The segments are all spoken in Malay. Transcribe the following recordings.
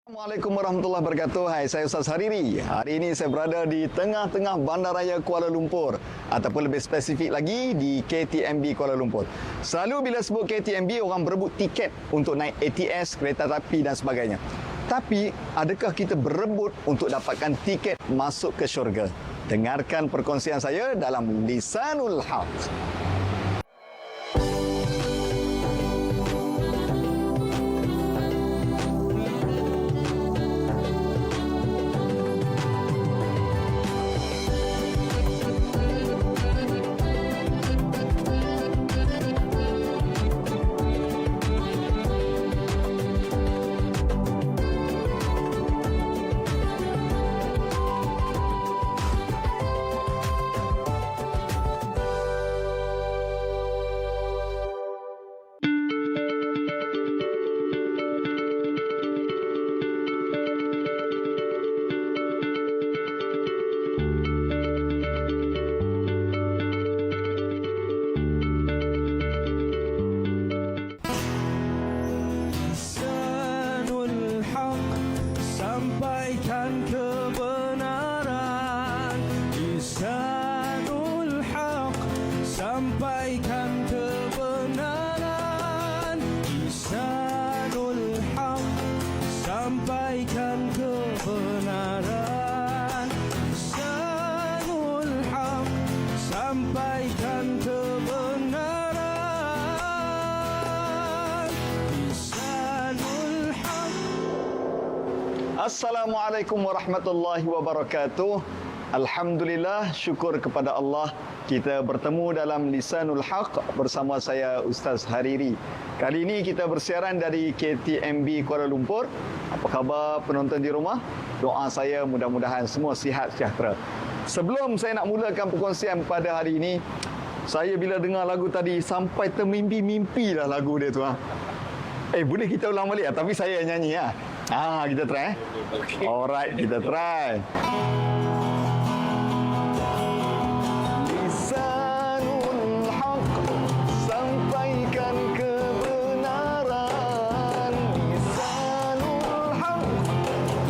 Assalamualaikum warahmatullahi wabarakatuh. Hai, saya Ustaz Hariri. Hari ini saya berada di tengah-tengah Bandaraya Kuala Lumpur ataupun lebih spesifik lagi di KTMB Kuala Lumpur. Selalu bila sebut KTMB, orang berebut tiket untuk naik ATS, kereta api dan sebagainya. Tapi, adakah kita berebut untuk dapatkan tiket masuk ke syurga? Dengarkan perkongsian saya dalam Lisanul Haq. Sampaikan kebenaran, lisanul haq. Sampaikan kebenaran, lisanul haq. Sampaikan kebenaran, lisanul haq. Sampaikan kebenaran, lisanul haq. Assalamualaikum warahmatullahi wabarakatuh. Alhamdulillah, syukur kepada Allah kita bertemu dalam Lisanul Haq bersama saya Ustaz Hariri. Kali ini kita bersiaran dari KTMB Kuala Lumpur. Apa khabar penonton di rumah? Doa saya mudah-mudahan semua sihat sejahtera. Sebelum saya nak mulakan perkongsian pada hari ini, saya bila dengar lagu tadi sampai termimpi-mimpi lah lagu dia tu. Boleh kita ulang balik tapi saya yang nyanyi . Kita try . Alright, kita try. Lisanul Haq, sampaikan kebenaran. Lisanul Haq,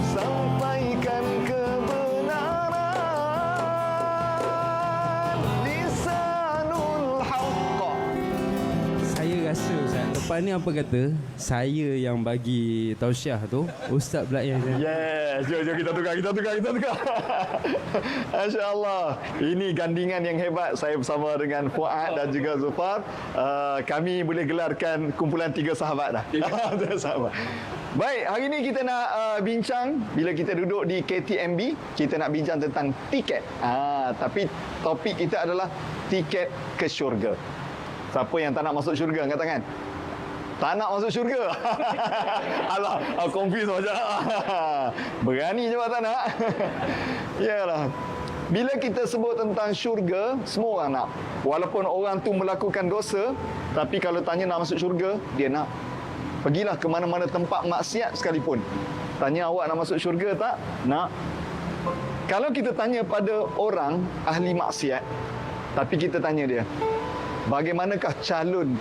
sampaikan kebenaran. Lisanul Haq. Saya rasa Ustaz, lepas ni apa kata saya yang bagi tausiah tu, Ustaz pula yang Yes, jom kita tukar. Masya-Allah. Ini gandingan yang hebat. Saya bersama dengan Fuad dan juga Zufar. Kami boleh gelarkan kumpulan 3 sahabat dah. 3 sahabat. Baik, hari ini kita nak bincang, bila kita duduk di KTMB, kita nak bincang tentang tiket. Tapi topik kita adalah tiket ke syurga. Siapa yang tak nak masuk syurga? Angkat tangan. Tak nak masuk syurga. Alah, confuse macam. Berani je tak nak. Yalah. Bila kita sebut tentang syurga, semua orang nak. Walaupun orang tu melakukan dosa, tapi kalau tanya nak masuk syurga, dia nak. Pergilah ke mana-mana tempat maksiat sekalipun. Tanya awak nak masuk syurga tak? Nak. Kalau kita tanya pada orang ahli maksiat, tapi kita tanya dia, bagaimanakah calon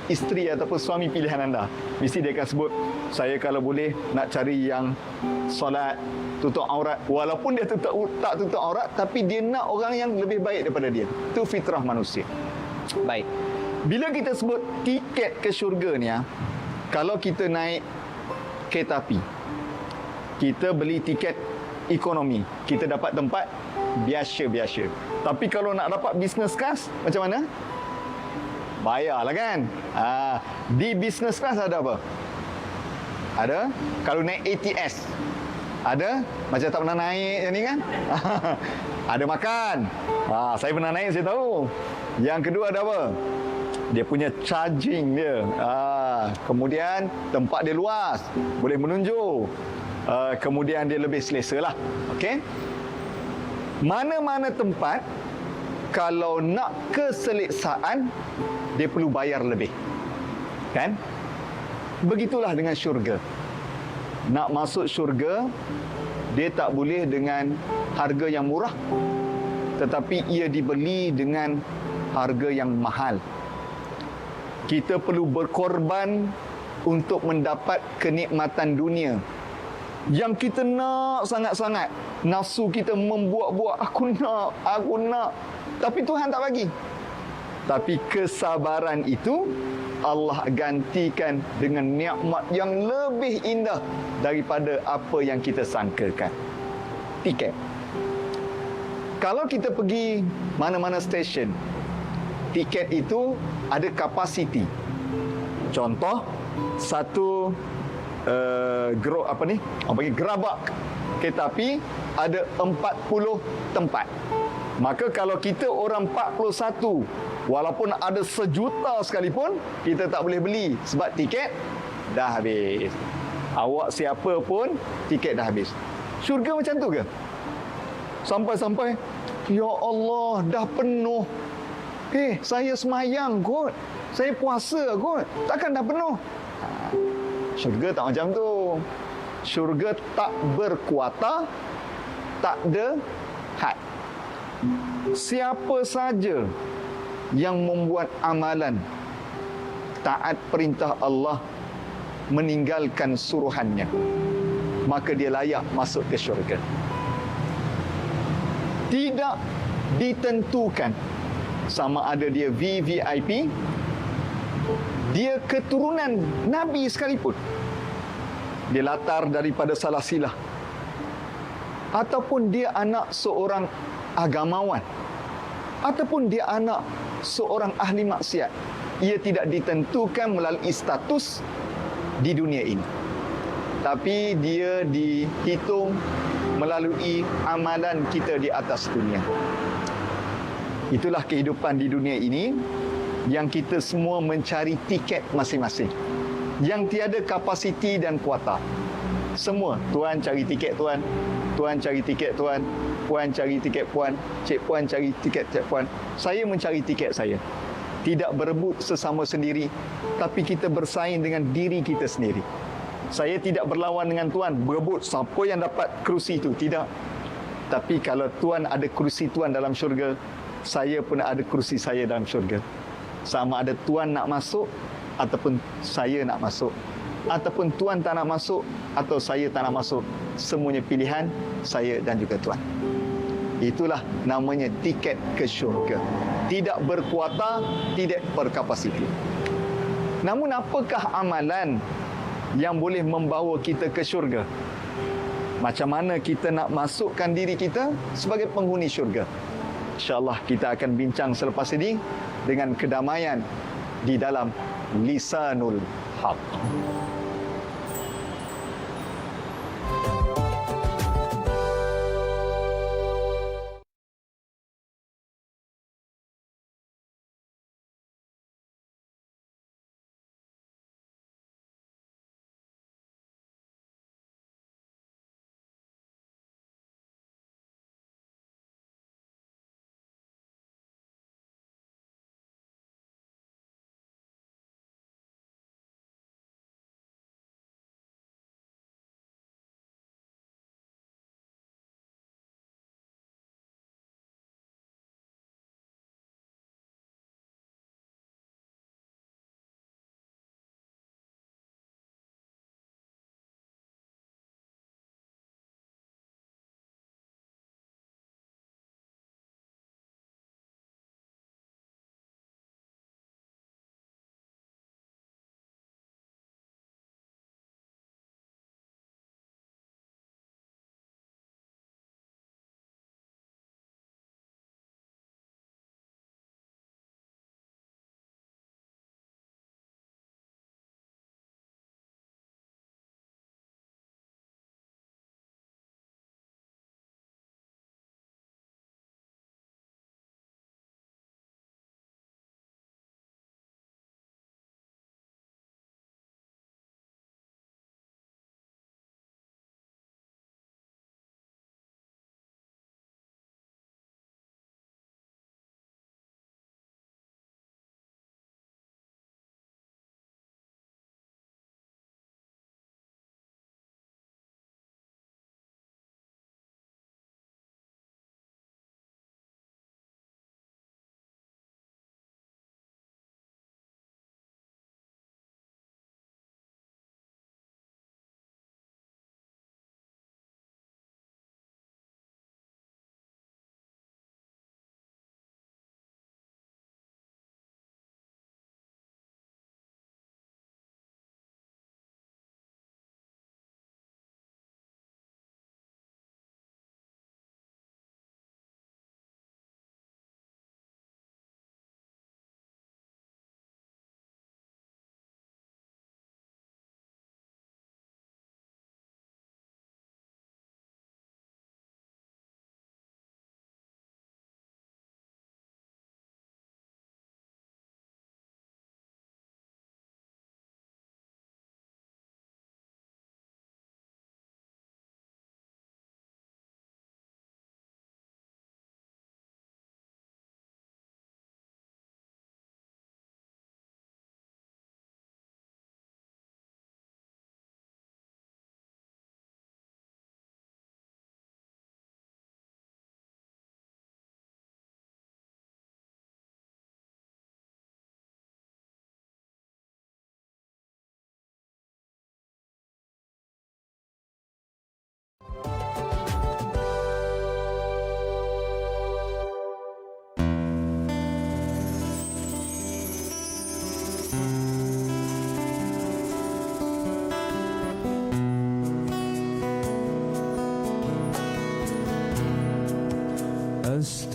isteri ataupun suami pilihan anda? Mesti dia akan sebut, saya kalau boleh nak cari yang solat, tutup aurat. Walaupun dia tak tutup aurat, tapi dia nak orang yang lebih baik daripada dia. Itu fitrah manusia. Baik. Bila kita sebut tiket ke syurga ni, kalau kita naik kereta api, kita beli tiket ekonomi, kita dapat tempat biasa-biasa. Tapi kalau nak dapat business class, macam mana? Bayarlah kan. Di business class ada apa? Ada. Kalau naik ATS, ada. Macam tak pernah naik ni kan. Ada makan. Saya pernah naik, saya tahu. Yang kedua ada apa? Dia punya charging dia. Kemudian tempat dia luas, boleh menunjuk. Kemudian dia lebih selesa lah. Okey. Mana-mana tempat, kalau nak keseleksaan, dia perlu bayar lebih. Kan? Begitulah dengan syurga. Nak masuk syurga, dia tak boleh dengan harga yang murah, tetapi ia dibeli dengan harga yang mahal. Kita perlu berkorban untuk mendapat kenikmatan dunia. Yang kita nak sangat-sangat. Nafsu kita membuat-buat, aku nak. Tapi Tuhan tak bagi. Tapi kesabaran itu Allah gantikan dengan nikmat yang lebih indah daripada apa yang kita sangkakan. Tiket. Kalau kita pergi mana-mana stesen, tiket itu ada kapasiti. Contoh, satu gerabak kereta api ada 40 tempat. Maka kalau kita orang 41, walaupun ada sejuta sekalipun, kita tak boleh beli sebab tiket dah habis. Awak siapa pun, tiket dah habis. Syurga macam tu ke? Sampai-sampai, ya Allah, dah penuh. Saya semayang kot. Saya puasa kot. Takkan dah penuh? Syurga tak macam tu. Syurga tak berkuota, tak ada had. Siapa saja yang membuat amalan taat perintah Allah, meninggalkan suruhannya, maka dia layak masuk ke syurga. Tidak ditentukan sama ada dia VVIP, dia keturunan Nabi sekalipun, dia latar daripada salah silah, ataupun dia anak seorang agamawan, ataupun dia anak seorang ahli maksiat. Ia tidak ditentukan melalui status di dunia ini, tapi dia dihitung melalui amalan kita di atas dunia. Itulah kehidupan di dunia ini, yang kita semua mencari tiket masing-masing, yang tiada kapasiti dan kuota. Semua, tuan cari tiket tuan, tuan cari tiket tuan, puan cari tiket puan, cik puan cari tiket cik puan. Saya mencari tiket saya. Tidak berebut sesama sendiri, tapi kita bersaing dengan diri kita sendiri. Saya tidak berlawan dengan tuan, berebut siapa yang dapat kerusi itu. Tidak. Tapi kalau tuan ada kerusi tuan dalam syurga, saya pun ada kerusi saya dalam syurga. Sama ada tuan nak masuk ataupun saya nak masuk, ataupun tuan tak nak masuk atau saya tak nak masuk, semuanya pilihan saya dan juga tuan. Itulah namanya tiket ke syurga. Tidak berkuota, tidak berkapasiti. Namun apakah amalan yang boleh membawa kita ke syurga? Macam mana kita nak masukkan diri kita sebagai penghuni syurga? InsyaAllah kita akan bincang selepas ini dengan kedamaian di dalam Lisanul Haq.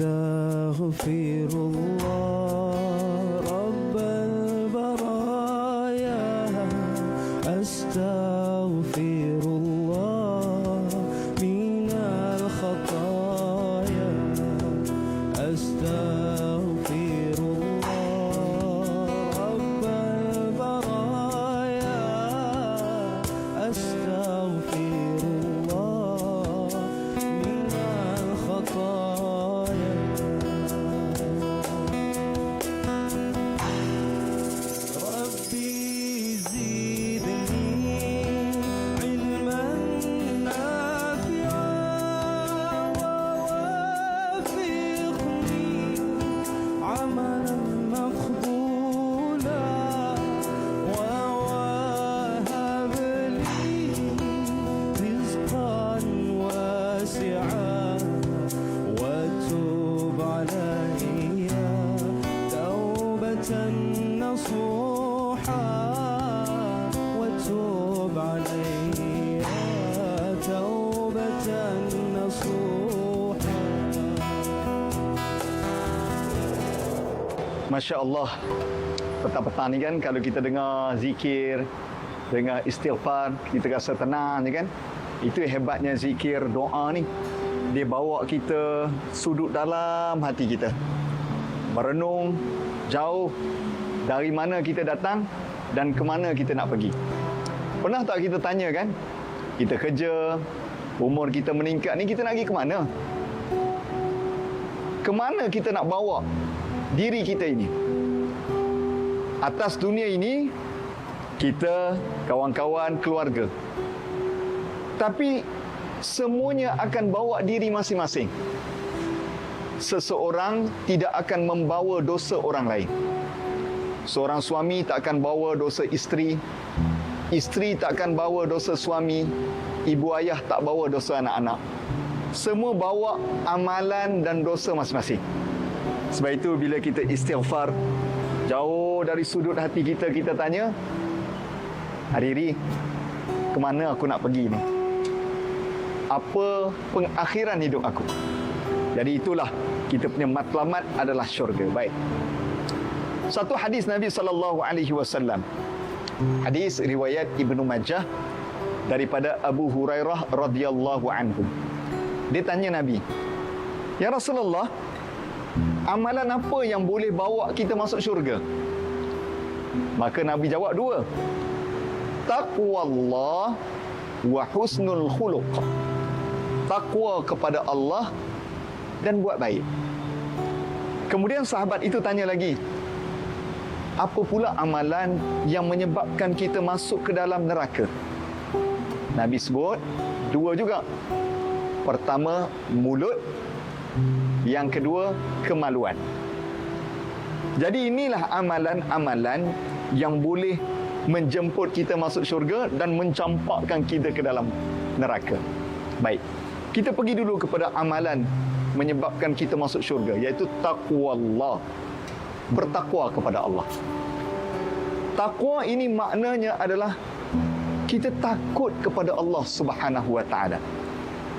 أستغفر الله رب البرايا أستغفر الله من الخطايا أستغفر الله رب البرايا أستغفر الله من الخطايا ربي زدني علما نافعا ووفقني عملا مقبولا ووهب لي رزقا واسعا وتوب علي توبة نصوحا وتوب علي توبة نصوحا. Masya Allah. Petang-petang ni kan, kalau kita dengar zikir, dengar istighfar, kita rasa tenang je kan. Itu hebatnya zikir, doa ni. Dia bawa kita sudut dalam hati kita. Merenung jauh dari mana kita datang dan ke mana kita nak pergi. Pernah tak kita tanya kan? Kita kerja, umur kita meningkat ni, kita nak pergi ke mana? Ke mana kita nak bawa diri kita ini? Atas dunia ini, kita, kawan-kawan, keluarga. Tapi semuanya akan bawa diri masing-masing. Seseorang tidak akan membawa dosa orang lain. Seorang suami tak akan bawa dosa isteri. Isteri tak akan bawa dosa suami. Ibu ayah tak bawa dosa anak-anak. Semua bawa amalan dan dosa masing-masing. Sebab itu bila kita istighfar, jauh dari sudut hati kita, kita tanya, hari-hari, ke mana aku nak pergi ni? Apa pengakhiran hidup aku? Jadi itulah kita punya matlamat adalah syurga. Baik. Satu hadis Nabi SAW. Hadis riwayat Ibnu Majah daripada Abu Hurairah radhiyallahu anhu. Dia tanya Nabi, "Ya Rasulullah, amalan apa yang boleh bawa kita masuk syurga?" Maka Nabi jawab dua. Taqwallah wa husnul khuluq. Takwa kepada Allah dan buat baik. Kemudian sahabat itu tanya lagi, apa pula amalan yang menyebabkan kita masuk ke dalam neraka? Nabi sebut dua juga. Pertama, mulut. Yang kedua, kemaluan. Jadi inilah amalan-amalan yang boleh menjemput kita masuk syurga dan mencampakkan kita ke dalam neraka. Baik, kita pergi dulu kepada amalan menyebabkan kita masuk syurga, iaitu taqwallah. Bertakwa kepada Allah. Takwa ini maknanya adalah kita takut kepada Allah Subhanahu wa taala.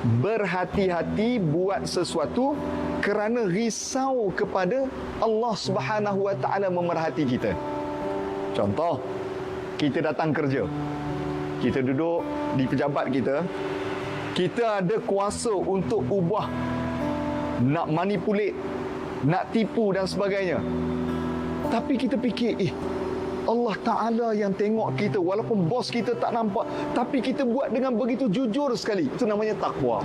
Berhati-hati buat sesuatu kerana risau kepada Allah Subhanahu wa taala memerhati kita. Contoh, kita datang kerja. Kita duduk di pejabat kita. Kita ada kuasa untuk ubah, nak manipulate, nak tipu dan sebagainya. Tapi kita fikir, Allah Ta'ala yang tengok kita. Walaupun bos kita tak nampak, tapi kita buat dengan begitu jujur sekali. Itu namanya takwa.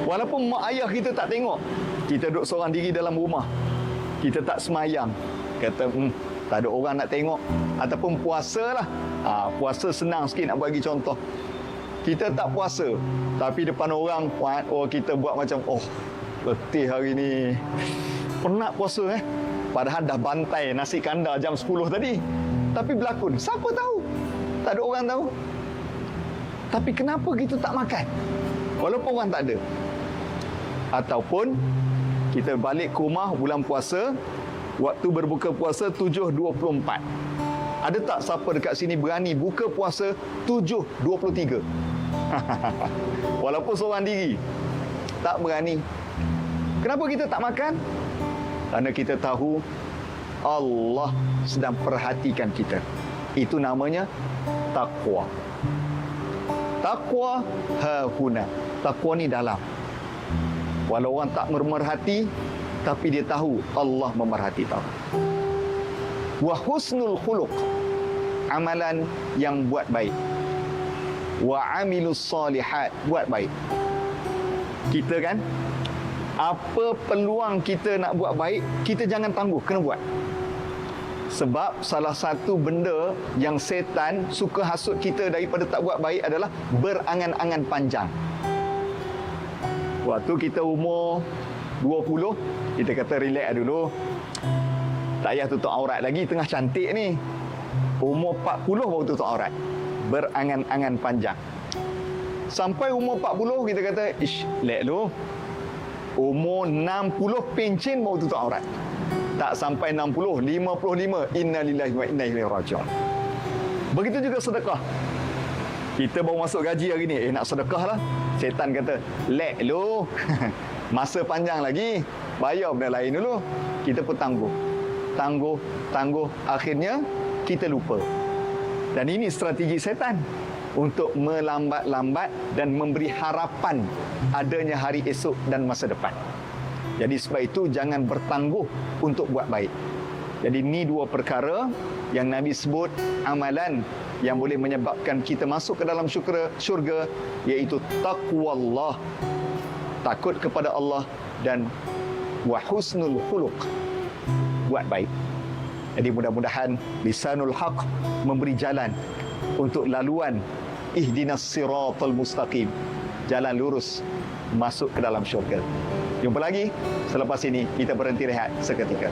Walaupun mak ayah kita tak tengok, kita duduk seorang diri dalam rumah, kita tak semayang, kata tak ada orang nak tengok. Ataupun puasa lah. Puasa senang sikit nak bagi contoh. Kita tak puasa, tapi depan orang, kita buat macam, letih hari ni, penat puasa Padahal dah bantai nasi kandar jam 10 tadi. Tapi berlakon, siapa tahu? Tak ada orang tahu. Tapi kenapa kita tak makan? Walaupun orang tak ada. Ataupun kita balik ke rumah bulan puasa, waktu berbuka puasa 7.24. Ada tak siapa dekat sini berani buka puasa 7.23? Walaupun seorang diri, tak berani. Kenapa kita tak makan? Kerana kita tahu Allah sedang perhatikan kita. Itu namanya takwa. Takwa hahuna. Takwa ni dalam. Walau orang tak memerhati, tapi dia tahu Allah memerhati tahu. Wa husnul khuluq. Amalan yang buat baik. Wa amilus solihat. Buat baik. Kita kan, apa peluang kita nak buat baik, kita jangan tangguh, kena buat. Sebab salah satu benda yang setan suka hasut kita daripada tak buat baik adalah berangan-angan panjang. Waktu kita umur 20, kita kata relax dulu. Tak payah tutup aurat lagi, tengah cantik ni. Umur 40 baru tutup aurat. Berangan-angan panjang. Sampai umur 40, kita kata, ish, relax dulu. Umur 60 pencin baru tutup aurat. Tak sampai 60, 55, innalillahi wa inna ilaihi raji'un. Begitu juga sedekah. Kita baru masuk gaji hari ni, nak sedekah lah. Setan kata, lek lu. Masa panjang lagi, bayar benda lain dulu. Kita pun tangguh. Akhirnya, kita lupa. Dan ini strategi setan untuk melambat-lambat dan memberi harapan adanya hari esok dan masa depan. Jadi sebab itu jangan bertangguh untuk buat baik. Jadi ini dua perkara yang Nabi sebut amalan yang boleh menyebabkan kita masuk ke dalam syurga, iaitu taqwallah, takut kepada Allah, dan wa husnul khuluq, buat baik. Jadi mudah-mudahan lisanul haq memberi jalan untuk laluan ihdinas siratal mustaqim, jalan lurus masuk ke dalam syurga. Jumpa lagi selepas ini, kita berhenti rehat seketika.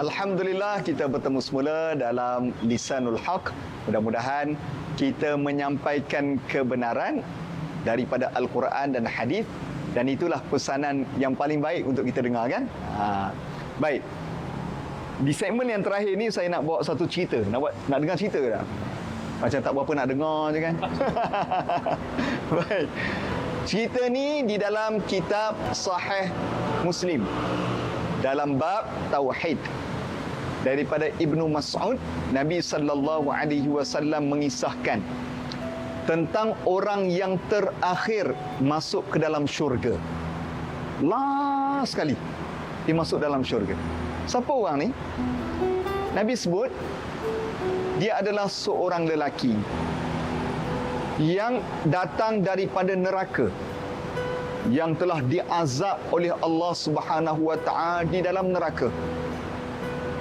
Alhamdulillah kita bertemu semula dalam Lisanul Haq. Mudah-mudahan kita menyampaikan kebenaran daripada Al-Quran dan hadis, dan itulah pesanan yang paling baik untuk kita dengar, kan? Baik. Di segmen yang terakhir ni saya nak bawa satu cerita. Nak dengar cerita ke tak? Macam tak berapa nak dengar je kan? Baik. Cerita ni di dalam kitab Sahih Muslim, dalam bab Tauhid. Daripada Ibnu Mas'ud, Nabi SAW mengisahkan tentang orang yang terakhir masuk ke dalam syurga. Last sekali dia masuk dalam syurga. Siapa orang ni? Nabi sebut dia adalah seorang lelaki yang datang daripada neraka, yang telah diazab oleh Allah Subhanahu wa taala di dalam neraka.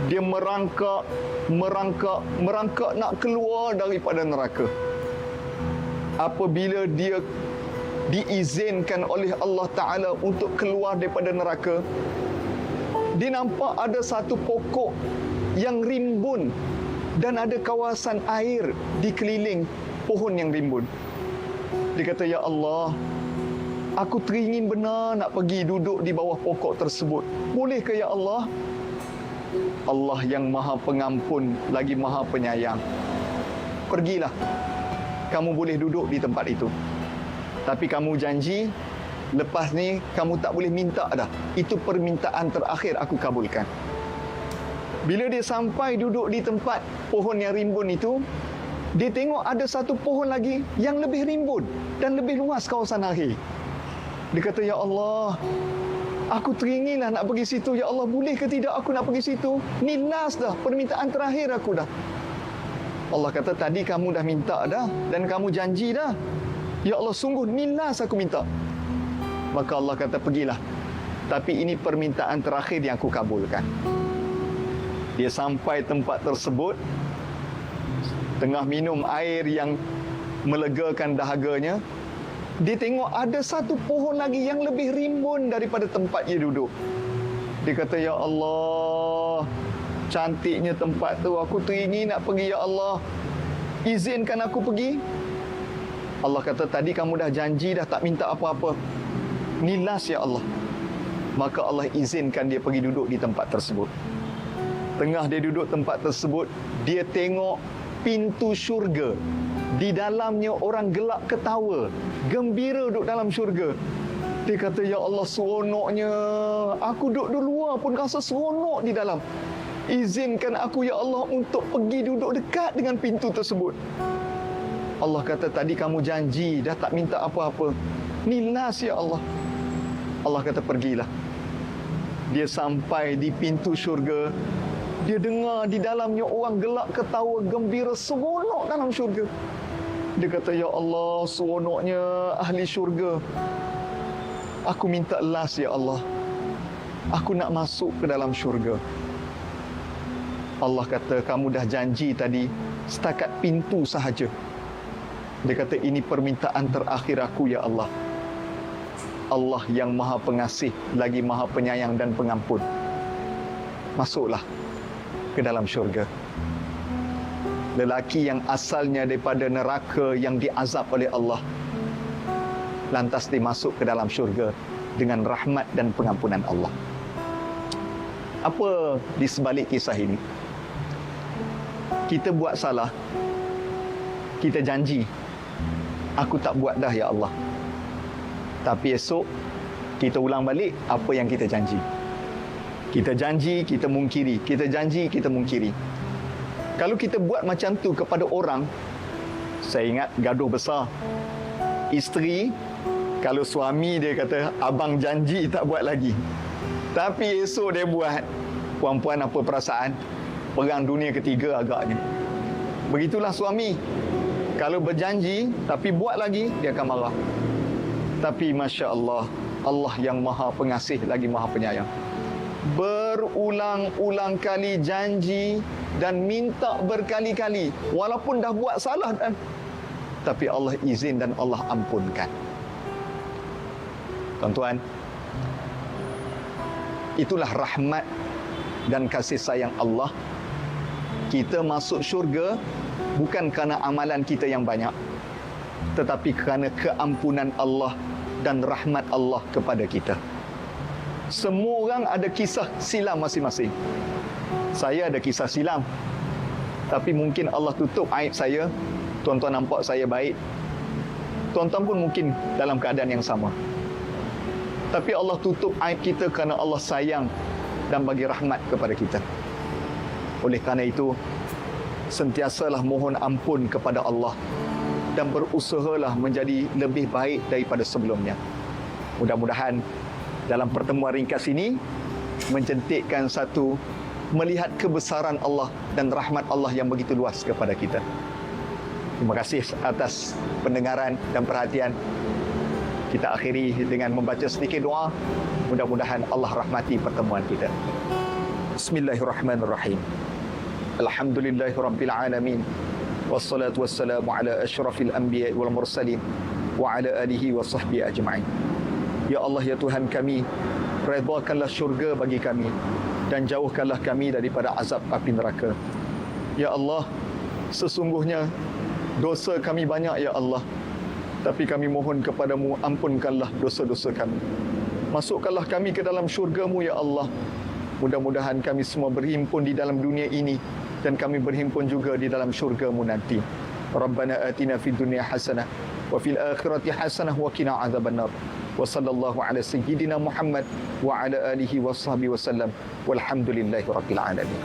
Dia merangkak nak keluar daripada neraka. Apabila dia diizinkan oleh Allah Taala untuk keluar daripada neraka, dia nampak ada satu pokok yang rimbun dan ada kawasan air di keliling pohon yang rimbun. Dia kata, "Ya Allah, aku teringin benar nak pergi duduk di bawah pokok tersebut. Boleh ke ya Allah?" Allah yang Maha Pengampun lagi Maha Penyayang, "Pergilah. Kamu boleh duduk di tempat itu. Tapi kamu janji, lepas ni kamu tak boleh minta dah. Itu permintaan terakhir aku kabulkan." Bila dia sampai duduk di tempat pohon yang rimbun itu, dia tengok ada satu pohon lagi yang lebih rimbun dan lebih luas kawasan air. Dia kata, "Ya Allah, aku teringinlah nak pergi situ. Ya Allah, boleh ke tidak aku nak pergi situ? Ni last dah, permintaan terakhir aku dah." Allah kata, "Tadi kamu dah minta dah dan kamu janji dah. Ya Allah, sungguh ni last aku minta." Maka Allah kata, "Pergilah. Tapi ini permintaan terakhir yang aku kabulkan." Dia sampai tempat tersebut, tengah minum air yang melegakan dahaganya. Dia tengok ada satu pohon lagi yang lebih rimbun daripada tempat dia duduk. Dia kata, "Ya Allah, cantiknya tempat tu. Aku teringin nak pergi, ya Allah. Izinkan aku pergi." Allah kata, "Tadi kamu dah janji dah, tak minta apa-apa. Ni last ya Allah." Maka Allah izinkan dia pergi duduk di tempat tersebut. Tengah dia duduk tempat tersebut, dia tengok pintu syurga. Di dalamnya orang gelak ketawa, gembira duduk dalam syurga. Dia kata, "Ya Allah, seronoknya. Aku duduk di luar pun rasa seronok di dalam. Izinkan aku, ya Allah, untuk pergi duduk dekat dengan pintu tersebut." Allah kata, "Tadi kamu janji dah, tak minta apa-apa. Ni last ya Allah." Allah kata, "Pergilah." Dia sampai di pintu syurga. Dia dengar di dalamnya orang gelak ketawa gembira, seronok dalam syurga. Dia kata, "Ya Allah, seronoknya ahli syurga. Aku minta last ya Allah. Aku nak masuk ke dalam syurga." Allah kata, "Kamu dah janji tadi setakat pintu sahaja." Dia kata, "Ini permintaan terakhir aku ya Allah." Allah yang Maha Pengasih lagi Maha Penyayang dan Pengampun. Masuklah ke dalam syurga. Lelaki yang asalnya daripada neraka yang diazab oleh Allah, lantas dia masuk ke dalam syurga dengan rahmat dan pengampunan Allah. Apa di sebalik kisah ini? Kita buat salah, kita janji, "Aku tak buat dah ya Allah." Tapi esok kita ulang balik apa yang kita janji. Kita janji, kita mungkiri. Kita janji, kita mungkiri. Kalau kita buat macam tu kepada orang, saya ingat gaduh besar. Isteri, kalau suami dia kata, "Abang janji tak buat lagi." Tapi esok dia buat, puan-puan apa perasaan? Perang dunia ketiga agaknya. Begitulah suami. Kalau berjanji tapi buat lagi, dia akan marah. Tapi Masya Allah, Allah yang Maha Pengasih lagi Maha Penyayang, berulang-ulang kali janji dan minta berkali-kali, walaupun dah buat salah, tapi Allah izin dan Allah ampunkan. Tuan-tuan, itulah rahmat dan kasih sayang Allah. Kita masuk syurga bukan kerana amalan kita yang banyak, tetapi kerana keampunan Allah dan rahmat Allah kepada kita. Semua orang ada kisah silam masing-masing. Saya ada kisah silam, tapi mungkin Allah tutup aib saya. Tuan-tuan nampak saya baik, tuan-tuan pun mungkin dalam keadaan yang sama. Tapi Allah tutup aib kita kerana Allah sayang dan bagi rahmat kepada kita. Oleh kerana itu, sentiasalah mohon ampun kepada Allah dan berusahalah menjadi lebih baik daripada sebelumnya. Mudah-mudahan dalam pertemuan ringkas ini menjentikkan satu melihat kebesaran Allah dan rahmat Allah yang begitu luas kepada kita. Terima kasih atas pendengaran dan perhatian. Kita akhiri dengan membaca sedikit doa. Mudah-mudahan Allah rahmati pertemuan kita. Bismillahirrahmanirrahim. Alhamdulillahirabbil alamin. Wassalatu wassalamu ala asyrafil anbiya'i wal mursalin wa ala alihi wa sahbihi ajma'in. Ya Allah, ya Tuhan kami, redhakanlah syurga bagi kami dan jauhkanlah kami daripada azab api neraka. Ya Allah, sesungguhnya dosa kami banyak ya Allah, tapi kami mohon kepadamu, ampunkanlah dosa-dosa kami. Masukkanlah kami ke dalam syurga-Mu ya Allah. Mudah-mudahan kami semua berhimpun di dalam dunia ini dan kami berhimpun juga di dalam syurga-Mu nanti. Rabbana atina fid dunya hasanah wa fil akhirati hasanah wa qina adzabannar. Wa sallallahu ala sayyidina Muhammad wa ala alihi wa sahbihi wasallam. Walhamdulillahi rabbil alamin.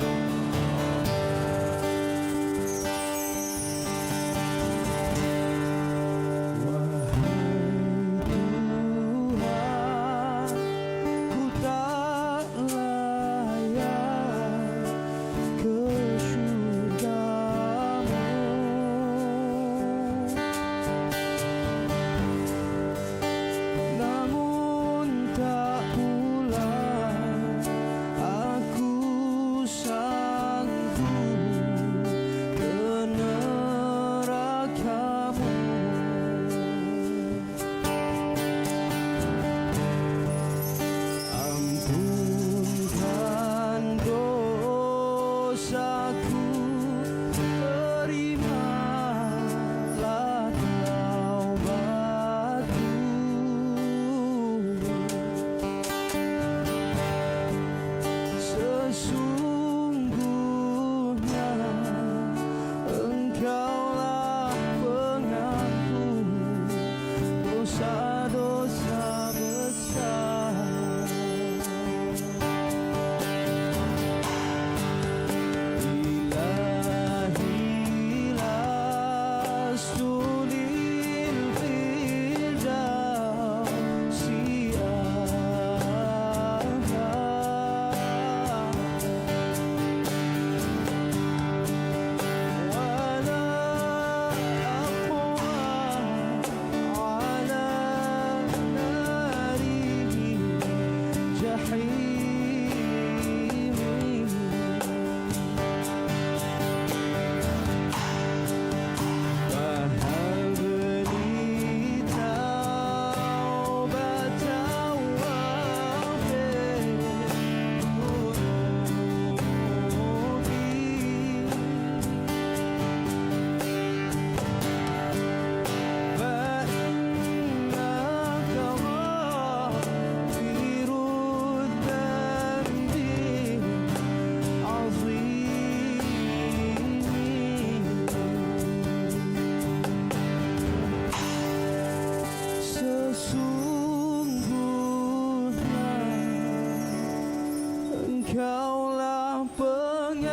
Engkaulah pengampun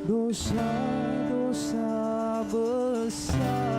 dosa-dosa besar.